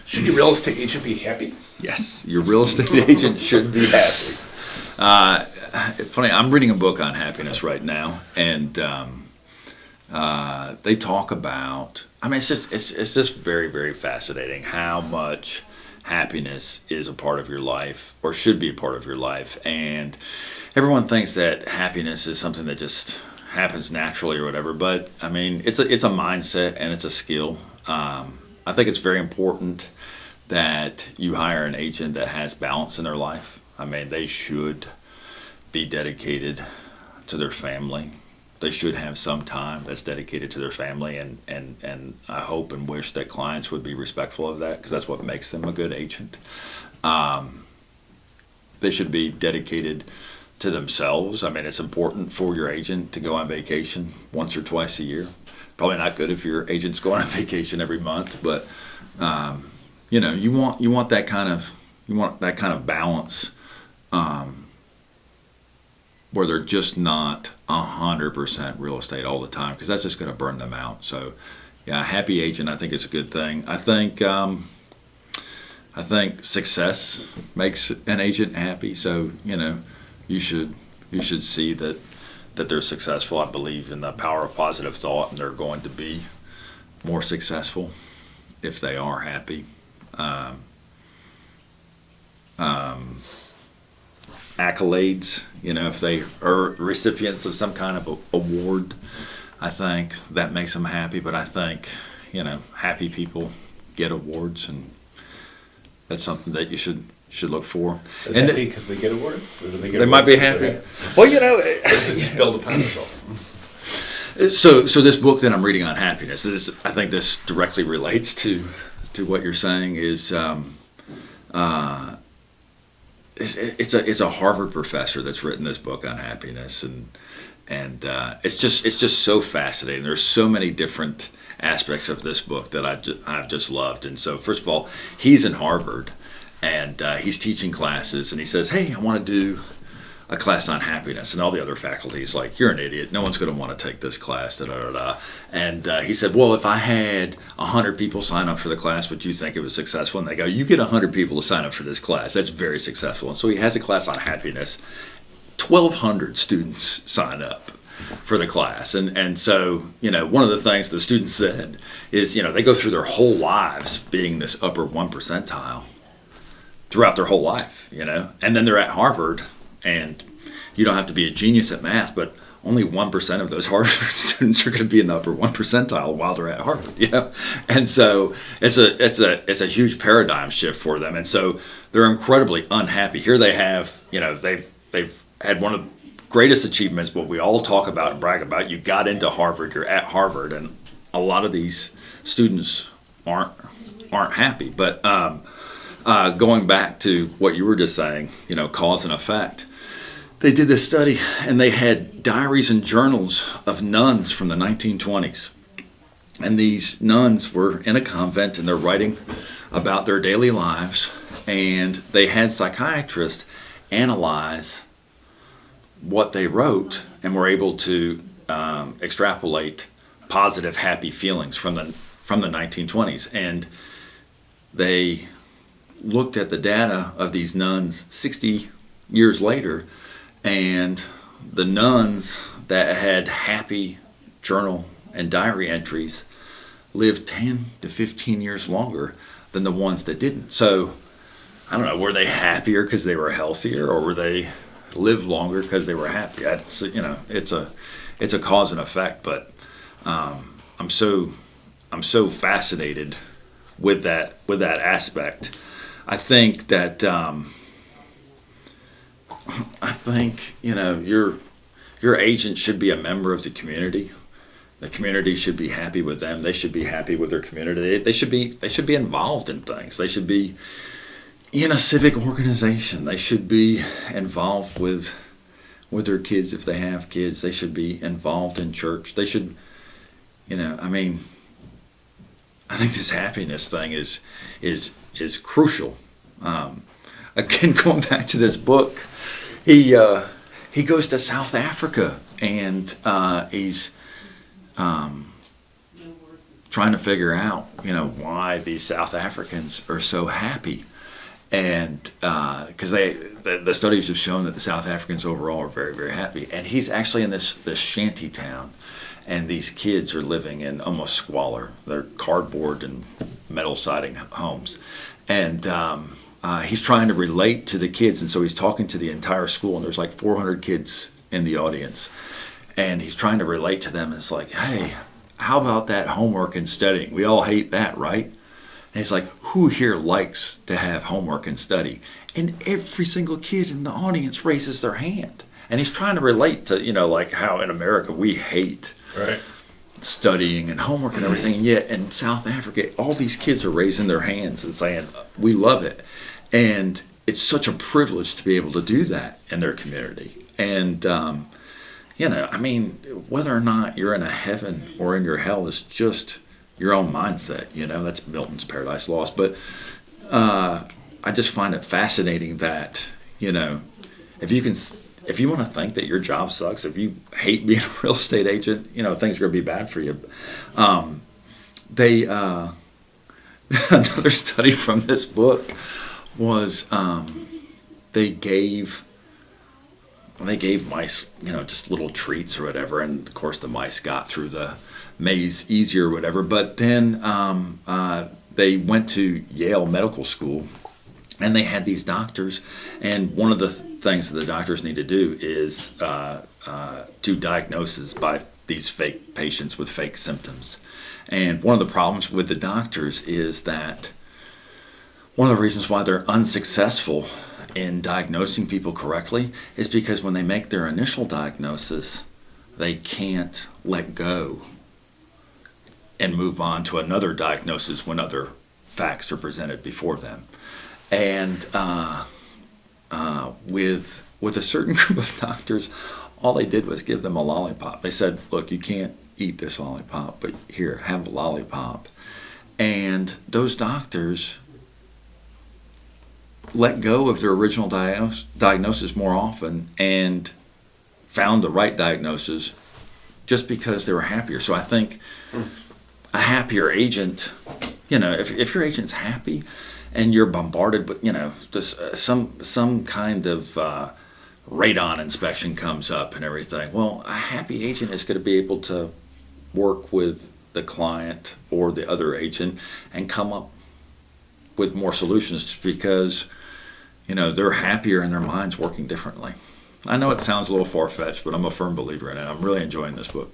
Should your real estate agent be happy? Yes, your real estate agent should be happy. Funny, I'm reading a book on happiness right now, and they talk about. I mean, it's just very, very fascinating how much happiness is a part of your life, or should be a part of your life. And everyone thinks that happiness is something that just happens naturally or whatever. But I mean, it's a mindset and it's a skill. I think it's very important that you hire an agent that has balance in their life. I mean, they should be dedicated to their family. They should have some time that's dedicated to their family, and I hope and wish that clients would be respectful of that, because that's what makes them a good agent. They should be dedicated to themselves. I mean, it's important for your agent to go on vacation once or twice a year. Probably not good if your agent's going on vacation every month, but you want that kind of balance, where they're just not 100% real estate all the time, because that's just going to burn them out. So, yeah, a happy agent, I think, is a good thing. I think success makes an agent happy. So, you should see that they're successful. I believe in the power of positive thought, and they're going to be more successful if they are happy. Accolades, if they are recipients of some kind of award, I think that makes them happy. But I think, happy people get awards, and that's something that you should look for. Are they happy because they get awards? Or do they get they might be happy. Well, just build upon themselves. So this book that I'm reading on happiness, I think this directly relates to what you're saying. Is it's a Harvard professor that's written this book on happiness, and it's just so fascinating. There's so many different aspects of this book that I've just loved. And so, first of all, he's in Harvard, and he's teaching classes, and he says, "Hey, I want to do a class on happiness," and all the other faculty's like, "You're an idiot. No one's going to want to take this class." And he said, "Well, if I had 100 people sign up for the class, would you think it was successful?" And they go, "You get 100 people to sign up for this class. That's very successful." And so he has a class on happiness. 1,200 students sign up for the class. And so, one of the things the students said is, they go through their whole lives being this upper 1 percentile throughout their whole life, and then they're at Harvard. And you don't have to be a genius at math, but only 1% of those Harvard students are going to be in the upper 1 percentile while they're at Harvard, And so it's a huge paradigm shift for them, and so they're incredibly unhappy. Here they have, they've had one of the greatest achievements, what we all talk about and brag about. You got into Harvard, you're at Harvard, and a lot of these students aren't happy. But going back to what you were just saying, cause and effect. They did this study, and they had diaries and journals of nuns from the 1920s. And these nuns were in a convent, and they're writing about their daily lives. And they had psychiatrists analyze what they wrote, and were able to extrapolate positive, happy feelings from the 1920s. And they looked at the data of these nuns 60 years later, and the nuns that had happy journal and diary entries lived 10 to 15 years longer than the ones that didn't. So I don't know, were they happier because they were healthier, or were they lived longer because they were happy? It's a cause and effect. But I'm so fascinated with that aspect. I think that your agent should be a member of the community. The community should be happy with them. They should be happy with their community. They should be involved in things. They should be in a civic organization. They should be involved with their kids if they have kids. They should be involved in church. They should, I think this happiness thing is crucial. Again, going back to this book, he goes to South Africa, and he's trying to figure out, why these South Africans are so happy. And because the studies have shown that the South Africans overall are very, very happy. And he's actually in this shanty town, and these kids are living in almost squalor. They're cardboard and metal siding homes. And he's trying to relate to the kids, and so he's talking to the entire school, and there's like 400 kids in the audience. And he's trying to relate to them. It's like, hey, how about that homework and studying? We all hate that, right? And he's like, who here likes to have homework and study? And every single kid in the audience raises their hand. And he's trying to relate to, like how in America we hate Right. studying and homework and everything. And yet in South Africa, all these kids are raising their hands and saying, we love it. And it's such a privilege to be able to do that in their community. And, whether or not you're in a heaven or in your hell is just your own mindset. That's Milton's Paradise Lost. But I just find it fascinating that, if you want to think that your job sucks, if you hate being a real estate agent, things are going to be bad for you. Another study from this book was they gave mice, just little treats or whatever, and of course the mice got through the maze easier or whatever. But then they went to Yale Medical School, and they had these doctors, and one of the things that the doctors need to do is do diagnosis by these fake patients with fake symptoms. And one of the problems with the doctors is that one of the reasons why they're unsuccessful in diagnosing people correctly is because when they make their initial diagnosis, they can't let go and move on to another diagnosis when other facts are presented before them. And with a certain group of doctors, all they did was give them a lollipop. They said, look, you can't eat this lollipop, but here, have a lollipop. And those doctors let go of their original diagnosis more often and found the right diagnosis just because they were happier. So I think a happier agent, if your agent's happy and you're bombarded with, just some kind of radon inspection comes up and everything, well, a happy agent is going to be able to work with the client or the other agent and come up with more solutions because, they're happier and their mind's working differently. I know it sounds a little far-fetched, but I'm a firm believer in it. I'm really enjoying this book.